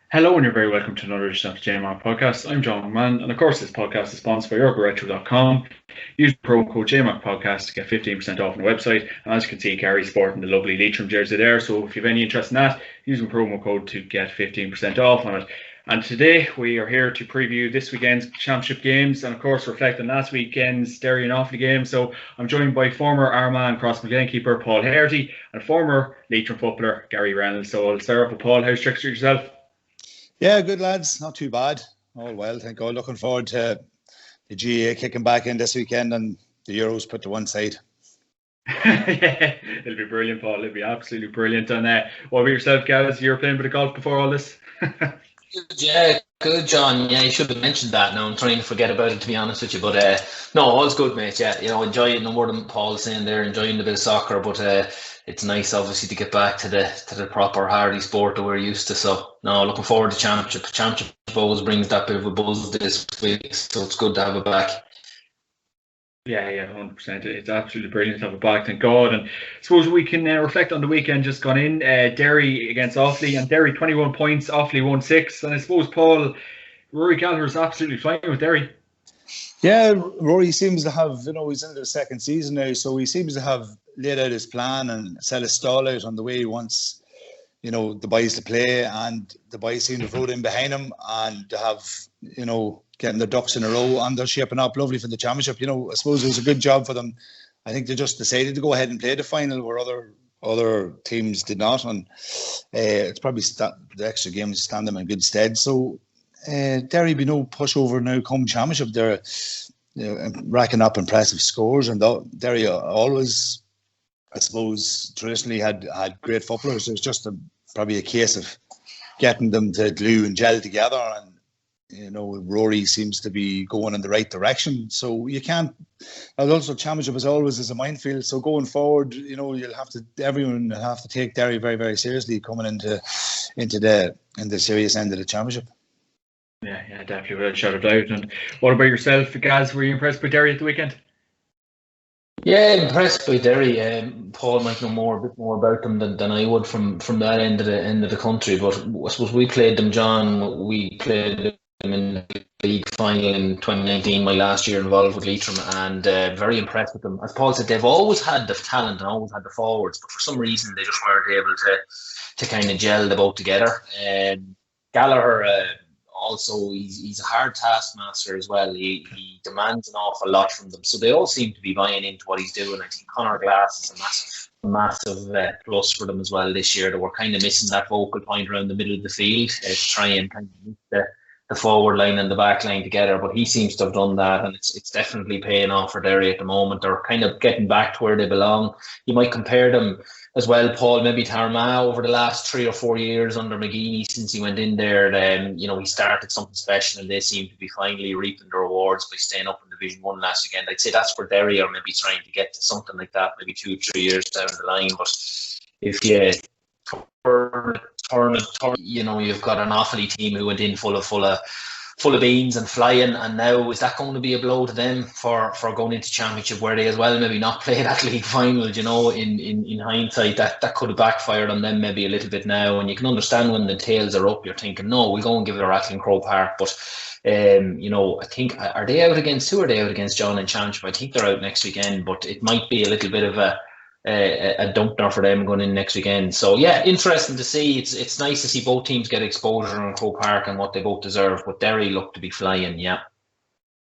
Hello, and you're very welcome to another edition of the JMAC podcast. I'm John McMahon, and of course, this podcast is sponsored by Retrowear.com. Use the promo code JMAC podcast to get 15% off on the website. And as you can see, Gary's sporting the lovely Leitrim jersey there. So if you have any interest in that, use the promo code to get 15% off on it. And today we are here to preview this weekend's championship games and, of course, reflect on last weekend's Derry and Offaly game. So I'm joined by former Armagh Crossmaglen keeper Paul Hearty and former Leitrim footballer Gary Reynolds. So I'll start off with Paul. How's tricks yourself? Yeah, good lads. Not too bad. All well, thank God. Looking forward to the GA kicking back in this weekend and the Euros put to one side. Yeah, it'll be brilliant, Paul. It'll be absolutely brilliant. And what about yourself, Gaz? You were playing a bit of golf before all this? Yeah, good, John. Yeah, you should have mentioned that. Now I'm trying to forget about it, to be honest with you. But no, all's good, mate. Yeah, enjoy it. No more than Paul saying there, enjoying the bit of soccer. But it's nice, obviously, to get back to the proper Hearty sport that we're used to. So no, looking forward to championship. Championship always brings that bit of a buzz this week, so it's good to have it back. Yeah, 100%. It's absolutely brilliant to have it back, thank God. And I suppose we can reflect on the weekend just gone in. Derry against Offaly, and Derry 21 points, Offaly 1-6. And I suppose, Paul, Rory Gallagher's absolutely flying with Derry. Yeah, Rory seems to have, he's into the second season now, so he seems to have laid out his plan and set his stall out on the way he wants, the boys to play, and the boys seem to vote in behind him and to have, getting the ducks in a row, and they're shaping up lovely for the championship. I suppose it was a good job for them. I think they just decided to go ahead and play the final where other teams did not, and it's probably the extra games stand them in good stead. So Derry be no pushover now come championship. They're racking up impressive scores, and Derry always, I suppose, traditionally had great footballers. It's just probably a case of getting them to glue and gel together, and Rory seems to be going in the right direction. So you can't. And also, championship as always is a minefield. So going forward, everyone will have to take Derry very, very seriously coming into the serious end of the championship. Yeah, definitely, without a shadow of doubt. And what about yourself, Gaz? Were you impressed by Derry at the weekend? Yeah, impressed by Derry. Paul might know a bit more about them than I would from that end of the country. But I suppose we played them, John. We played them in the league final in 2019, my last year involved with Leitrim, and very impressed with them. As Paul said, they've always had the talent and always had the forwards, but for some reason they just weren't able to kind of gel the both together. Gallagher. Also, he's a hard taskmaster as well. He demands an awful lot from them. So they all seem to be buying into what he's doing. I think Conor Glass is a massive plus for them as well this year. They were kind of missing that focal point around the middle of the field to try and kind of meet the forward line and the back line together. But he seems to have done that, and it's definitely paying off for Derry at the moment. They're kind of getting back to where they belong. You might compare them as well, Paul, maybe to Armagh over the last 3 or 4 years under McGeady since he went in there. He started something special, and they seem to be finally reaping the rewards by staying up in Division 1 last weekend. I'd say that's for Derry, or maybe trying to get to something like that, maybe 2 or 3 years down the line. But if you you've got an Offaly team who went in full of beans and flying, and now is that going to be a blow to them for going into championship where they as well maybe not play that league final? In hindsight, that could have backfired on them maybe a little bit now. And you can understand when the tails are up, you're thinking, no, we'll go and give it a rattling Croke Park. But I think, are they out against John in championship? I think they're out next weekend, but it might be a little bit of a dumper for them going in next weekend. So yeah, interesting to see. It's nice to see both teams get exposure on Croke Park and what they both deserve. But Derry look to be flying, yeah.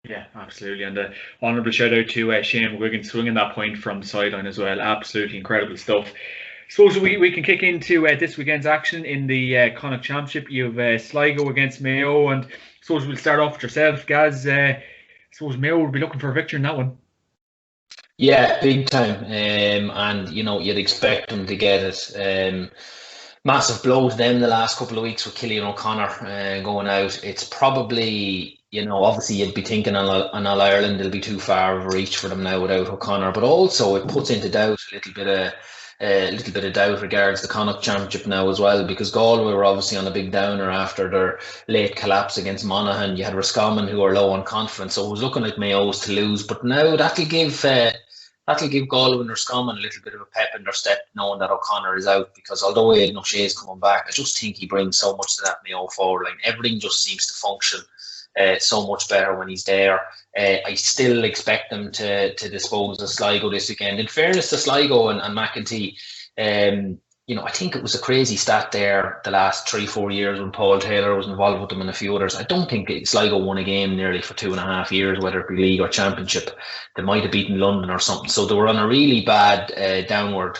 Yeah, absolutely. And honourable shout out to Shane McGuigan swinging that point from the sideline as well. Absolutely incredible stuff. Suppose we can kick into this weekend's action in the Connacht Championship. You have Sligo against Mayo, and suppose we'll start off with yourself, Gaz. Suppose Mayo will be looking for a victory in that one. Yeah, big time. And you'd expect them to get it. Massive blow to them the last couple of weeks with Killian O'Connor going out. It's probably, obviously you'd be thinking on All Ireland it'll be too far of a reach for them now without O'Connor, but also it puts into doubt a little bit of doubt regards the Connacht Championship now as well, because Galway were obviously on a big downer after their late collapse against Monaghan. You had Roscommon who are low on confidence, so it was looking like Mayo's to lose, but now that'll give that'll give Galway and Roscommon a little bit of a pep in their step, knowing that O'Connor is out, because although Aidan O'Shea's coming back, I just think he brings so much to that Mayo forward line. Everything just seems to function so much better when he's there. I still expect them to dispose of Sligo this weekend. In fairness to Sligo and McEntee, I think it was a crazy stat there the last 3-4 years when Paul Taylor was involved with them and a few others. I don't think Sligo won a game nearly for 2.5 years, whether it be league or championship. They might have beaten London or something. So they were on a really bad downward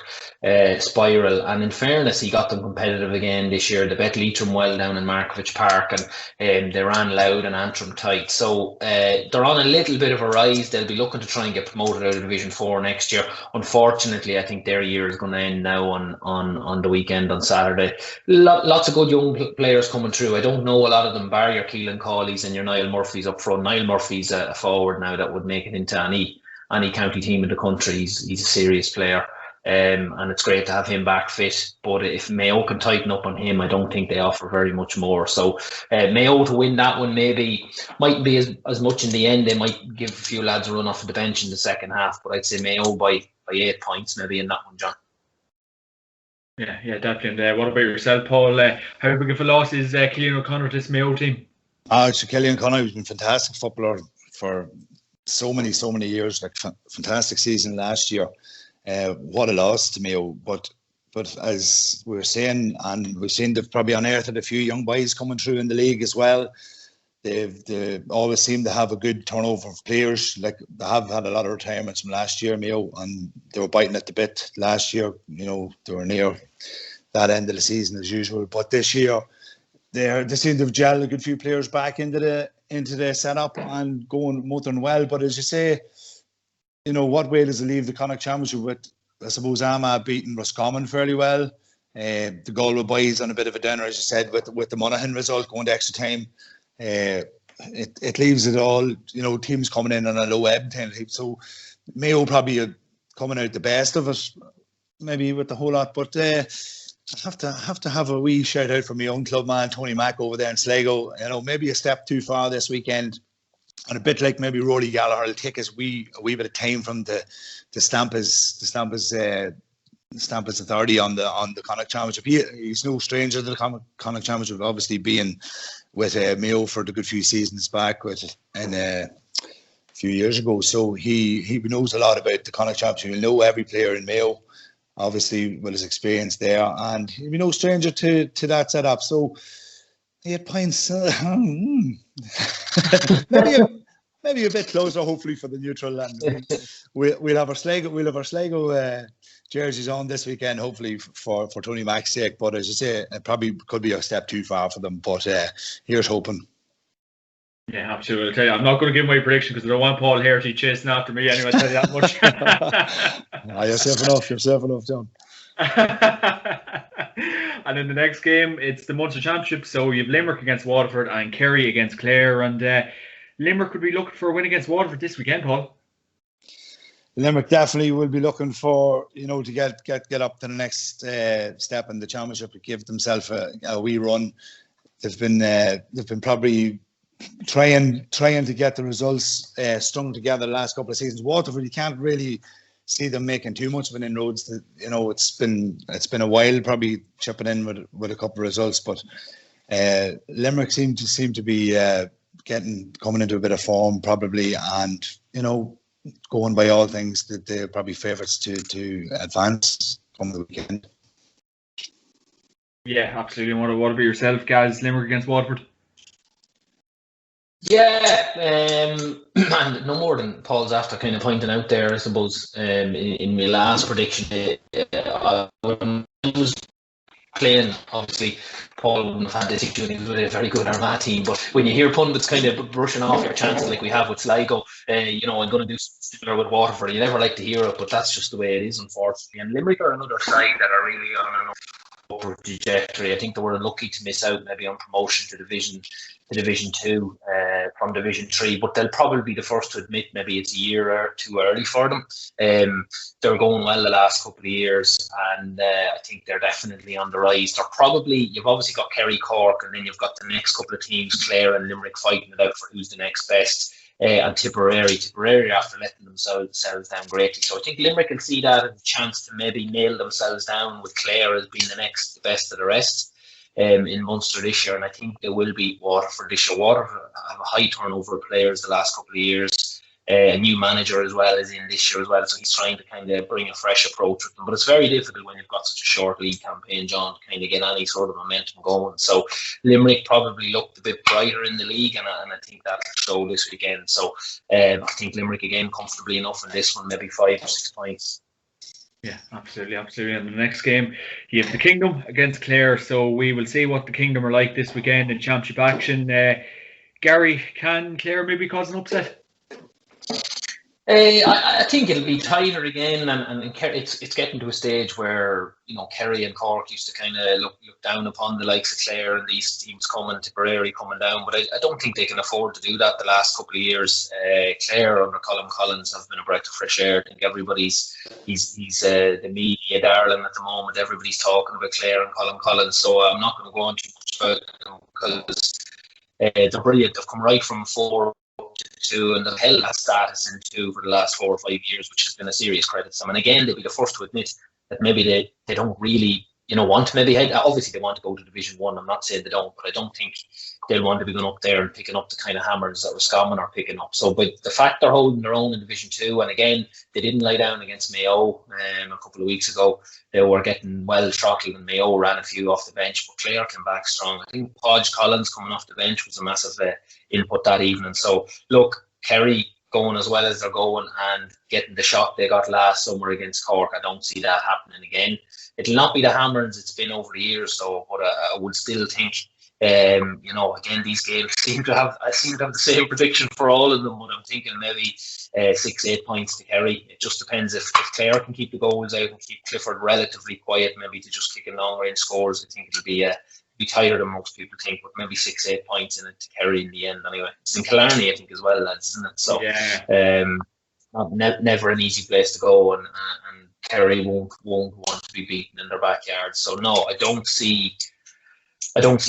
spiral. And in fairness, he got them competitive again this year. They bet Leitrim well down in Markovich Park, and they ran Loud and Antrim tight. So they're on a little bit of a rise. They'll be looking to try and get promoted out of Division 4 next year. Unfortunately, I think their year is going to end now on the weekend on Saturday. Lots of good young players coming through. I don't know a lot of them, bar your Keelan Cawleys and your Niall Murphys up front. Niall Murphy's a forward now that would make it into any county team in the country. He's a serious player. And it's great to have him back fit, but if Mayo can tighten up on him, I don't think they offer very much more. So Mayo to win that one maybe mightn't be as much in the end. They might give a few lads a run off of the bench in the second half, but I'd say Mayo by 8 points maybe in that one, John. Yeah, definitely. And what about yourself, Paul? How big of a loss is Cillian O'Connor to this Mayo team? So Cillian O'Connor has been a fantastic footballer for so many years. Like fantastic season last year. What a loss to Mayo, but as we were saying, and we've seen they've probably unearthed a few young boys coming through in the league as well. They always seem to have a good turnover of players. Like they have had a lot of retirements from last year, Mayo, and they were biting at the bit last year. They were near that end of the season as usual. But this year, they seem to have gelled a good few players back into the setup and going motoring well. But as you say, what way does it leave the Connacht Championship with, I suppose, Armagh beating Roscommon fairly well. The Galway boys on a bit of a downer, as you said, with the Monaghan result going to extra time. It leaves it all, teams coming in on a low ebb. So Mayo probably coming out the best of it, maybe with the whole lot. But I have to have a wee shout out for my own club man, Tony Mack over there in Sligo. Maybe a step too far this weekend. And a bit like maybe Rory Gallagher, it'll take us a wee bit of time from the stamp his authority on the Connacht Championship. He's no stranger to the Connacht Championship, obviously being with Mayo for the good few seasons back and a few years ago. So he knows a lot about the Connacht Championship. He'll know every player in Mayo, obviously with his experience there, and he'll be no stranger to that setup. So 8 points, maybe a bit closer, hopefully, for the neutral. And we'll have our Sligo jerseys on this weekend, hopefully for Tony Mack's sake. But as you say, it probably could be a step too far for them. But here's hoping. Yeah, absolutely. I'll tell you, I'm not going to give my prediction because I don't want Paul Hearty chasing after me anyway. I'll tell you that much. You're safe enough, John. And in the next game, it's the Munster Championship. So you have Limerick against Waterford and Kerry against Clare. And Limerick would be looking for a win against Waterford this weekend, Paul. Limerick definitely will be looking for, to get up to the next step in the championship and give themselves a wee run. They've been probably trying to get the results strung together the last couple of seasons. Waterford, you can't really see them making too much of an inroads. It's been a while, probably chipping in with a couple of results, but Limerick seem to be coming into a bit of form probably, and going by all things that they're probably favourites to advance from the weekend. Yeah, absolutely. What about yourself, guys? Limerick against Waterford? Yeah, and no more than Paul's after kind of pointing out there, I suppose, in my last prediction, I was playing, obviously, Paul wouldn't have had this issue, he was with a very good Armagh team, but when you hear pundits kind of brushing off your chances like we have with Sligo, I'm going to do something similar with Waterford. You never like to hear it, but that's just the way it is, unfortunately. And Limerick are another side that are really on an upward trajectory. I think they were unlucky to miss out maybe on promotion to Division 2 from Division 3, but they'll probably be the first to admit maybe it's a year or two early for them. They're going well the last couple of years, and I think they're definitely on the rise. You've obviously got Kerry, Cork, and then you've got the next couple of teams, Clare and Limerick, fighting it out for who's the next best. and Tipperary after letting themselves down greatly. So I think Limerick will see that as a chance to maybe nail themselves down, with Clare as being the next best of the rest in Munster this year. And I think they will beat Waterford this year. Waterford have a high turnover of players the last couple of years. A new manager as well is in this year as well, so he's trying to kind of bring a fresh approach with them. But it's very difficult when you've got such a short league campaign, John, to kind of get any sort of momentum going. So Limerick probably looked a bit brighter in the league, and I think that'll show this weekend. So I think Limerick again comfortably enough in this one, maybe 5 or 6 points. Yeah, absolutely. And the next game, you have the Kingdom against Clare. So we will see what the Kingdom are like this weekend in championship action. Gary, can Clare maybe cause an upset? I think it'll be tighter again, and it's getting to a stage where, you know, Kerry and Cork used to kind of look down upon the likes of Clare and these teams coming, Tipperary coming down, but I don't think they can afford to do that the last couple of years. Clare under Colin Collins have been a breath of fresh air. I think he's the media darling at the moment. Everybody's talking about Clare and Colin Collins, so I'm not going to go on too much about them because they're brilliant. They've come right from 4 to, and they've held that status in 2 for the last 4 or 5 years, which has been a serious credit to them. And again, they'll be the first to admit that maybe they don't really, you know, want to maybe head. Obviously, they want to go to Division 1. I'm not saying they don't, but I don't think they'll want to be going up there and picking up the kind of hammers that Roscommon are picking up. So, but the fact they're holding their own in Division 2, and again, they didn't lie down against Mayo a couple of weeks ago. They were getting well throttled, and Mayo ran a few off the bench, but Clare came back strong. I think Podge Collins coming off the bench was a massive input that evening. So, look, Kerry going as well as they're going and getting the shot they got last summer against Cork, I don't see that happening again. It'll not be the hammers it's been over the years, though, but I would still think, you know, again, these games I seem to have the same prediction for all of them, but I'm thinking maybe 6-8 points to Kerry. It just depends if Clare can keep the goals out and keep Clifford relatively quiet, maybe to just kick in long range scores. I think it'll be tighter than most people think, but maybe 6-8 points in it to Kerry in the end anyway. It's in Killarney, I think, as well, lads, isn't it? So never an easy place to go, and Kerry won't want to be beaten in their backyard. So no, I don't see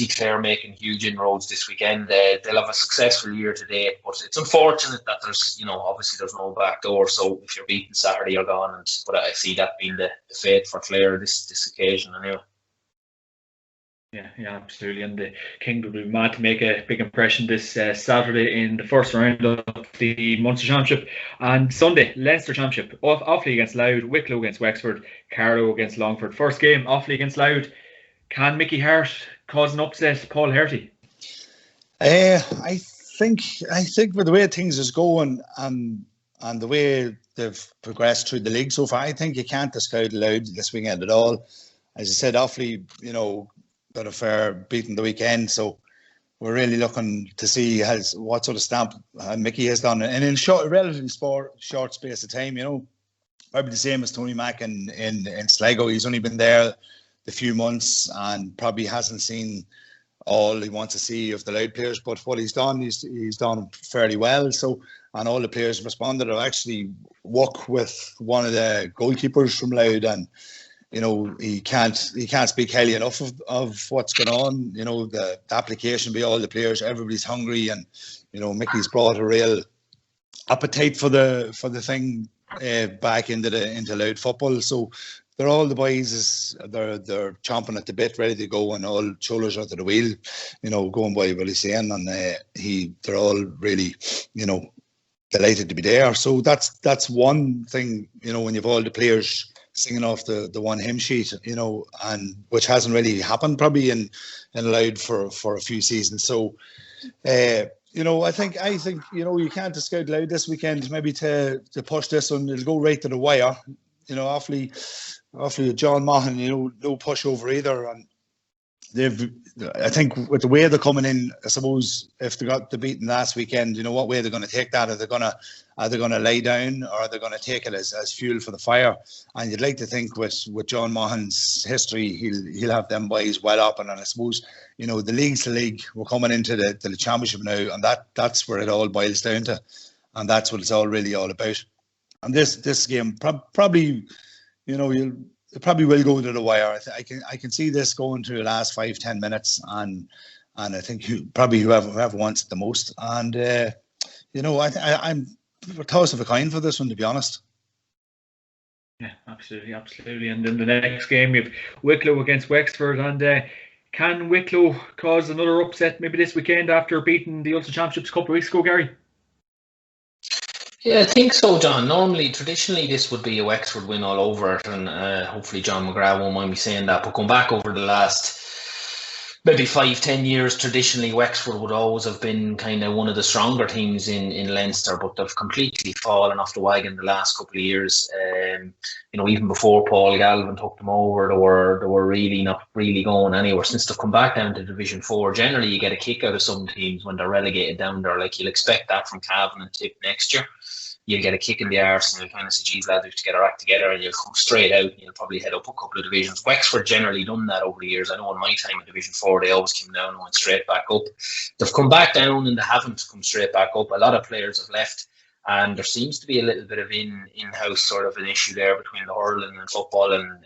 Clare making huge inroads this weekend. They'll have a successful year to date, but it's unfortunate that there's, you know, obviously there's no back door. So if you're beaten Saturday, you're gone. But I see that being the fate for Clare this occasion anyway. Yeah, absolutely. And the Kingdom will be mad to make a big impression this Saturday in the first round of the Munster Championship. And Sunday, Leinster Championship. Offaly against Louth, Wicklow against Wexford, Carlow against Longford. First game, Offaly against Louth. Can Mickey Hart cause an upset, Paul Hearty? I think with the way things is going and the way they've progressed through the league so far, I think you can't discount Louth this weekend at all. As I said, Offaly, you know, got a fair beating the weekend, so we're really looking to see what sort of stamp Mickey has done, and in relatively short space of time. You know, probably the same as Tony Mack in Sligo. He's only been there a few months and probably hasn't seen all he wants to see of the Louth players, but what he's done fairly well. So, and all the players responded. I actually work with one of the goalkeepers from Louth, and you know, he can't speak highly enough of what's going on. You know, the application by all the players, everybody's hungry, and you know, Mickey's brought a real appetite for the thing back into Louth football. So they're all the boys they're chomping at the bit, ready to go, and all shoulders out to the wheel. You know, going by what he's saying, and they're all really, you know, delighted to be there. So that's one thing. You know, when you've all the players singing off the one hymn sheet, you know, and which hasn't really happened probably in Louth for a few seasons. So, you know, I think you know, you can't discount Louth this weekend. Maybe to push this one, it'll go right to the wire. You know, awfully John Maughan, you know, no pushover either, and I think with the way they're coming in, I suppose if they got the beaten last weekend, you know, what way they're going to take that? Are they going to lay down, or are they going to take it as fuel for the fire? And you'd like to think with John Maughan's history, he'll have them boys well up. And I suppose, you know, the league's the league. We're coming into the championship now, and that's where it all boils down to, and that's what it's all really all about. And this game probably, you know, it probably will go to the wire. I can see this going to the last 5-10 minutes, and I think whoever wants it the most. And I'm a toss of a coin for this one, to be honest. Yeah, absolutely. And in the next game, you have Wicklow against Wexford, and can Wicklow cause another upset maybe this weekend after beating the Ulster Championships a couple of weeks ago, Gary? Yeah, I think so, John. Traditionally, this would be a Wexford win all over it, and hopefully John McGrath won't mind me saying that. But going back over the last maybe 5-10 years, traditionally Wexford would always have been kind of one of the stronger teams in Leinster, but they've completely fallen off the wagon the last couple of years. Even before Paul Galvin took them over, they were really not really going anywhere. Since they've come back down to Division 4, generally you get a kick out of some teams when they're relegated down there. Like, you'll expect that from Cavan and Tip next year. You'll get a kick in the arse and you'll kind of say, geez, lads, we have to get our act together, and you'll come straight out and you'll probably head up a couple of divisions. Wexford generally done that over the years. I know in my time in Division 4, they always came down and went straight back up. They've come back down and they haven't come straight back up. A lot of players have left, and there seems to be a little bit of in-house sort of an issue there between the hurling and football and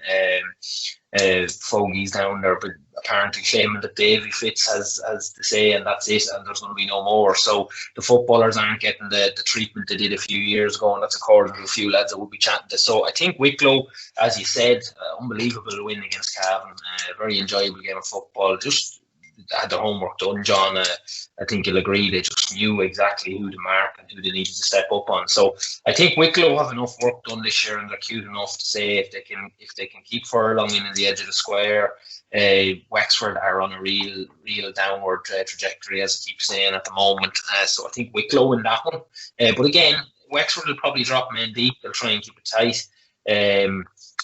fogies down there, but apparently claiming that Davy Fitz has the say, and that's it, and there's going to be no more. So the footballers aren't getting the treatment they did a few years ago, and that's according to a few lads that would be chatting to. So I think Wicklow, as you said, unbelievable win against Cavan, very enjoyable game of football. Just had their homework done, John. I think you'll agree they just knew exactly who to mark and who they needed to step up on. So I think Wicklow have enough work done this year, and they're cute enough to say if they can keep Furlong in the edge of the square. Wexford are on a real downward trajectory, as I keep saying at the moment. So I think Wicklow in that one. But again, Wexford will probably drop men deep. They'll try and keep it tight.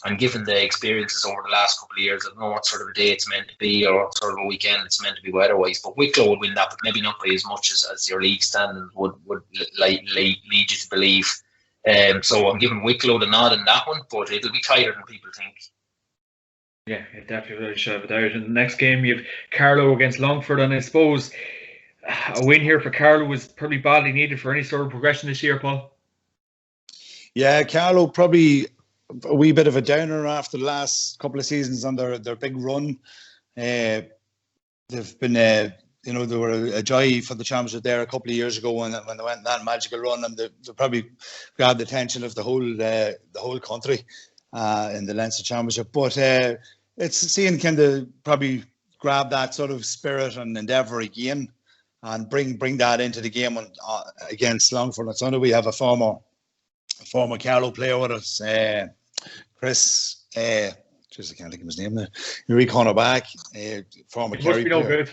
And given the experiences over the last couple of years, I don't know what sort of a day it's meant to be or what sort of a weekend it's meant to be weather-wise. But Wicklow would win that, but maybe not by as much as your league standing would lead you to believe. So I'm giving Wicklow the nod in that one, but it'll be tighter than people think. Yeah, it definitely will shove it out. In the next game, you have Carlow against Longford, and I suppose a win here for Carlow was probably badly needed for any sort of progression this year, Paul. Yeah, Carlow probably a wee bit of a downer after the last couple of seasons on their big run. They've been, they were a joy for the championship there a couple of years ago when they went that magical run, and they probably grabbed the attention of the whole country in the Leinster Championship. But it's seeing can they probably grab that sort of spirit and endeavour again, and bring that into the game against Longford on Sunday. We have a former Carlow player with us, Chris. I can't think of his name now. You're cornerback, former Kerry player.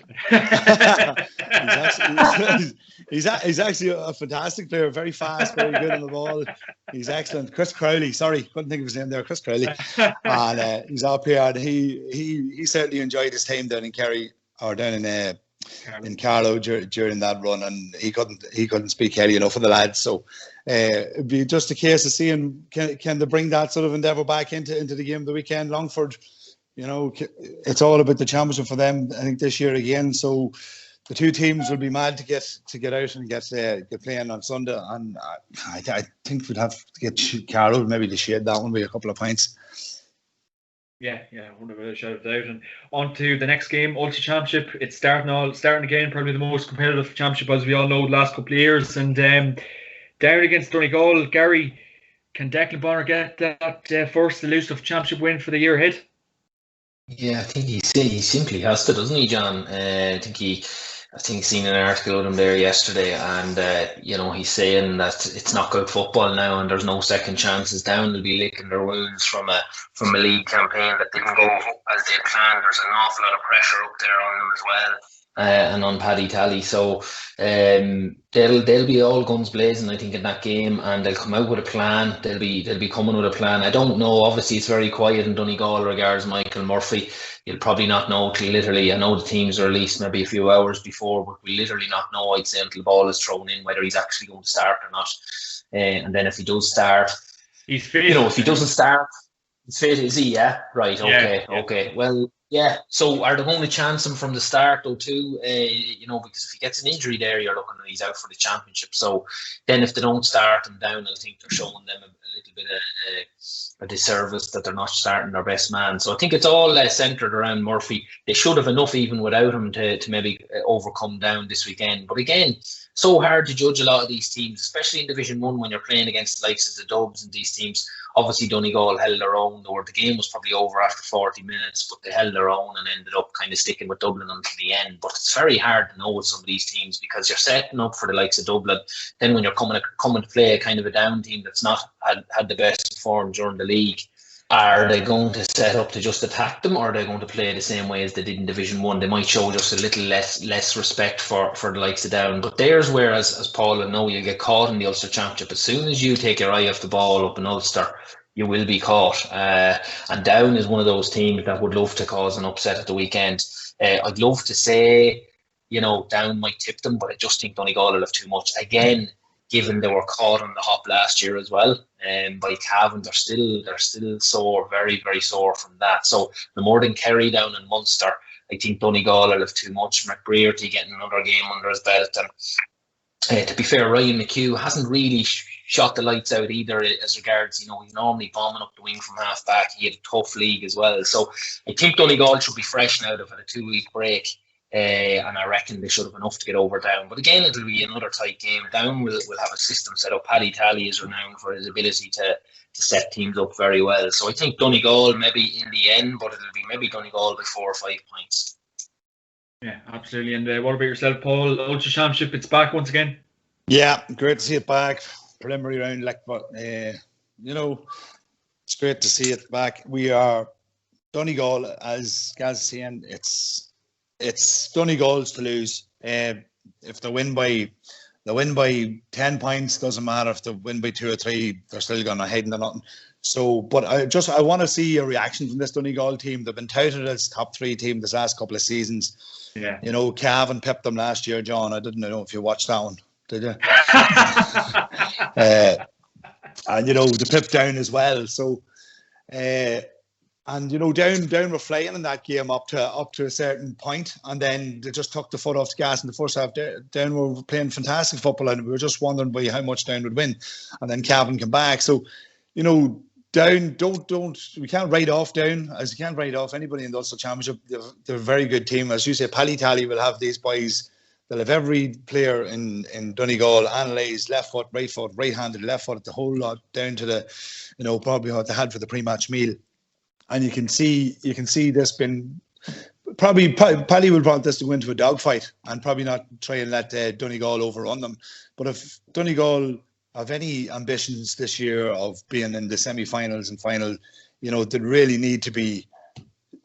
He's actually a fantastic player, very fast, very good on the ball. He's excellent. Chris Crowley, sorry, couldn't think of his name there. Chris Crowley, and he's up here, and he certainly enjoyed his time down in Kerry or down in Carlow during that run, and he couldn't speak highly enough of the lads. So it'd be just a case of seeing can they bring that sort of endeavour back into the game of the weekend. Longford, it's all about the championship for them, I think, this year again. So the two teams will be mad to get out and get playing on Sunday, and I think we'd have to get Carlow maybe to shade that one by a couple of points. Yeah, I wonder whether shout it out. And on to the next game, Ulster Championship. It's starting again, probably the most competitive championship, as we all know, the last couple of years. And down against Donegal, Gary, can Declan Bonner get that first elusive championship win for the year ahead? Yeah, I think he simply has to, doesn't he, John? I think he's seen an article of him there yesterday, and he's saying that it's knockout football now, and there's no second chances down. They'll be licking their wounds from a league campaign that didn't go as they planned. There's an awful lot of pressure up there on them as well. And on Paddy Tally, so they'll be all guns blazing, I think, in that game, and they'll come out with a plan. They'll be coming with a plan. I don't know. Obviously, it's very quiet in Donegal regards Michael Murphy. You'll probably not know till literally. I know the teams are released maybe a few hours before, but we literally not know. I'd say until the ball is thrown in whether he's actually going to start or not. And then if he does start, he's fit. If he doesn't start, he's fit. Is he? Yeah. Right. Okay. Yeah. Okay. Well. Yeah, so are they going to chance him from the start though too? Because if he gets an injury there, you're looking at he's out for the championship. So then if they don't start him down, I think they're showing them a little bit of a disservice that they're not starting their best man. So I think it's all centred around Murphy. They should have enough even without him to maybe overcome down this weekend. But again, so hard to judge a lot of these teams, especially in Division 1 when you're playing against the likes of the Dubs and these teams. Obviously, Donegal held their own, or the game was probably over after 40 minutes, but they held their own and ended up kind of sticking with Dublin until the end. But it's very hard to know with some of these teams because you're setting up for the likes of Dublin. Then when you're coming to play a kind of a down team that's not had the best form during the league, are they going to set up to just attack them, or are they going to play the same way as they did in Division 1? They might show just a little less respect for the likes of Down. But there's where, as Paul will know, you get caught in the Ulster Championship. As soon as you take your eye off the ball up in Ulster, you will be caught. And Down is one of those teams that would love to cause an upset at the weekend. I'd love to say, Down might tip them, but I just think Donegal will have too much. Again, given they were caught on the hop last year as well, by Cavan, they're still sore, very, very sore from that. So the more than Kerry Down in Munster, I think Donegal will have too much. McBrearty getting another game under his belt, and to be fair, Ryan McHugh hasn't really shot the lights out either as regards, he's normally bombing up the wing from half back. He had a tough league as well. So I think Donegal should be fresh now. They've had a 2-week break. And I reckon they should have enough to get over Down. But again, it'll be another tight game. Down will have a system set up. Paddy Talley is renowned for his ability to set teams up very well. So I think Donegal maybe in the end, but it'll be maybe Donegal by 4 or 5 points. Yeah, absolutely. And what about yourself, Paul? Ulster Championship, it's back once again. Yeah, great to see it back. Preliminary round, but it's great to see it back. We are Donegal, as Gaz is saying, it's Donegal's to lose. If they win by 10 points, doesn't matter. If they win by 2 or 3, they're still going to head into nothing. So, but I want to see a reaction from this Donegal team. They've been touted as top 3 team this last couple of seasons. Yeah. Cavan pipped them last year, John. I didn't know if you watched that one, did you? And the pip Down as well. So, and Down were flying in that game up to a certain point, and then they just took the foot off the gas in the first half. Down were playing fantastic football, and we were just wondering by how much Down would win, and then Cavan came back. So, Down we can't write off Down as you can't write off anybody in the Ulster Championship. They're a very good team, as you say. Paddy Talley will have these boys. They'll have every player in Donegal analysed left foot, right-handed, left foot, the whole lot down to the probably what they had for the pre-match meal. And you can see this being probably Paddy will want this to go into a dogfight and probably not try and let Donegal overrun them. But if Donegal have any ambitions this year of being in the semi-finals and final, they really need to be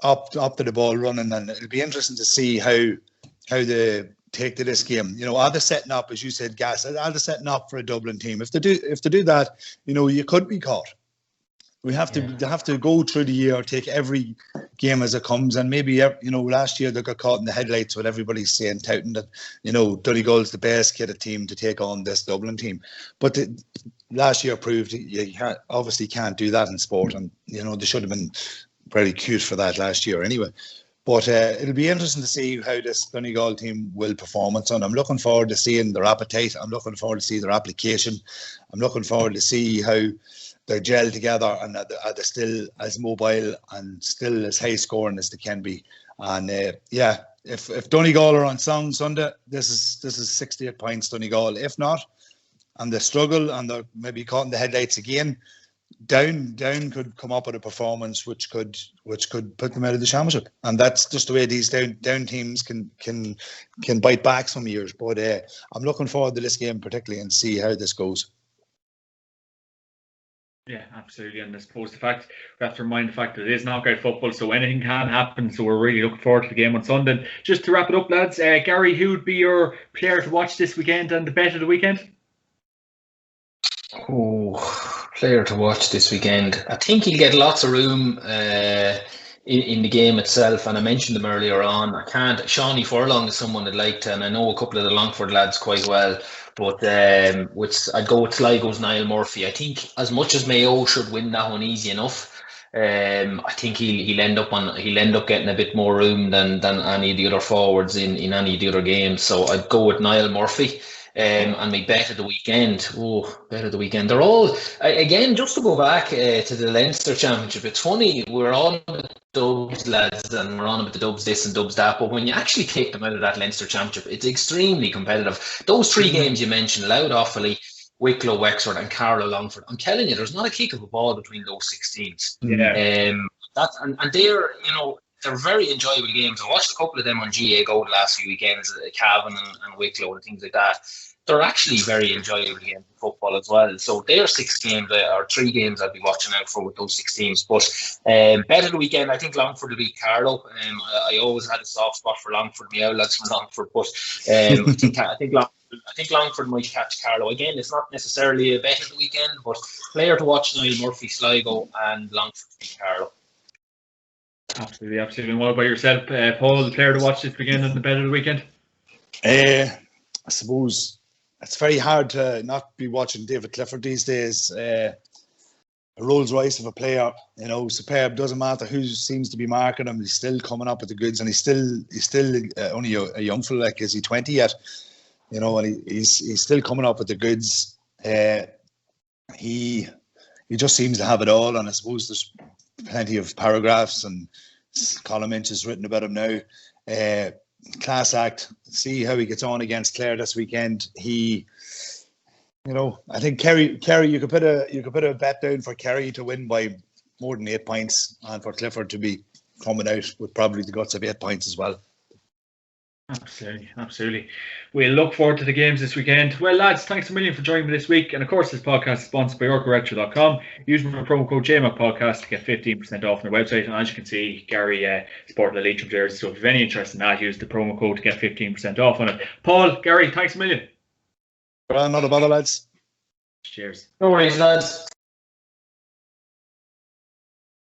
up to the ball running, and it'll be interesting to see how they take to this game. Are they setting up, as you said, Gas? Are they setting up for a Dublin team? If they do that, you could be caught. They have to go through the year, take every game as it comes, and maybe last year they got caught in the headlights with everybody saying, touting that Donegal's the best kid team to take on this Dublin team. But last year proved you obviously can't do that in sport, and they should have been very cute for that last year anyway. But it'll be interesting to see how this Donegal team will perform on Sunday. I'm looking forward to seeing their appetite. I'm looking forward to see their application. I'm looking forward to see how they gel together, and are they still as mobile and still as high scoring as they can be. And if Donegal are on Sunday, this is 68 points Donegal. If not, and they struggle and they're maybe caught in the headlights again, Down could come up with a performance which could put them out of the championship. And that's just the way these down teams can bite back some years. But I'm looking forward to this game particularly and see how this goes. Yeah, absolutely. And I suppose we have to remind the fact that it is knockout football, so anything can happen. So we're really looking forward to the game on Sunday. Just to wrap it up, lads, Gary, who would be your player to watch this weekend and the bet of the weekend? Oh, player to watch this weekend. I think he'll get lots of room in the game itself, and I mentioned him earlier on. Shawnee Furlong is someone I'd like to, and I know a couple of the Longford lads quite well. But I'd go with Sligo's Niall Murphy. I think as much as Mayo should win that one easy enough, I think he'll end up getting a bit more room than any of the other forwards in any of the other games. So I'd go with Niall Murphy. And my bet of the weekend. They're all, again, just to go back to the Leinster Championship. It's funny, we're on about the Dubs, lads, and we're on about the Dubs this and Dubs that, but when you actually take them out of that Leinster Championship, it's extremely competitive. Those three games you mentioned, Louth, Offaly, Wicklow, Wexford, and Carlow, Longford, I'm telling you, there's not a kick of a ball between those 6 teams. Yeah. And they're, they're very enjoyable games. I watched a couple of them on GA Go the last few weekends, Cavan and Wicklow and things like that. They're actually very enjoyable games of football as well. So they're 6 games, or 3 games I'll be watching out for with those 6 teams. But bet of the weekend, I think Longford will beat Carlow. I always had a soft spot for Longford, me out lads from Longford. But I think Longford might catch Carlow. Again, it's not necessarily a bet of the weekend, but player to watch now, Murphy, Sligo, and Longford beat Carlow. Absolutely. And what about yourself, Paul, the player to watch this weekend and the bet of the weekend? I suppose it's very hard to not be watching David Clifford these days. A Rolls Royce of a player, superb. Doesn't matter who seems to be marking him. He's still coming up with the goods, and he's still only a young fella. Like, is he 20 yet? And he's still coming up with the goods. He just seems to have it all, and I suppose there's plenty of paragraphs and column inches written about him now. Class act. See how he gets on against Clare this weekend. I think Kerry. You could put a bet down for Kerry to win by more than 8 points, and for Clifford to be coming out with probably the guts of 8 points as well. Absolutely. We'll look forward to the games this weekend. Well, lads, thanks a million for joining me this week. And of course, this podcast is sponsored by Retrowear.com. Use my promo code JMACPodcast to get 15% off on their website. And as you can see, Gary sporting the Leitrim jersey. So if you have any interest in that, use the promo code to get 15% off on it. Paul, Gary, thanks a million. Well, not a bother, lads. Cheers. No worries, lads.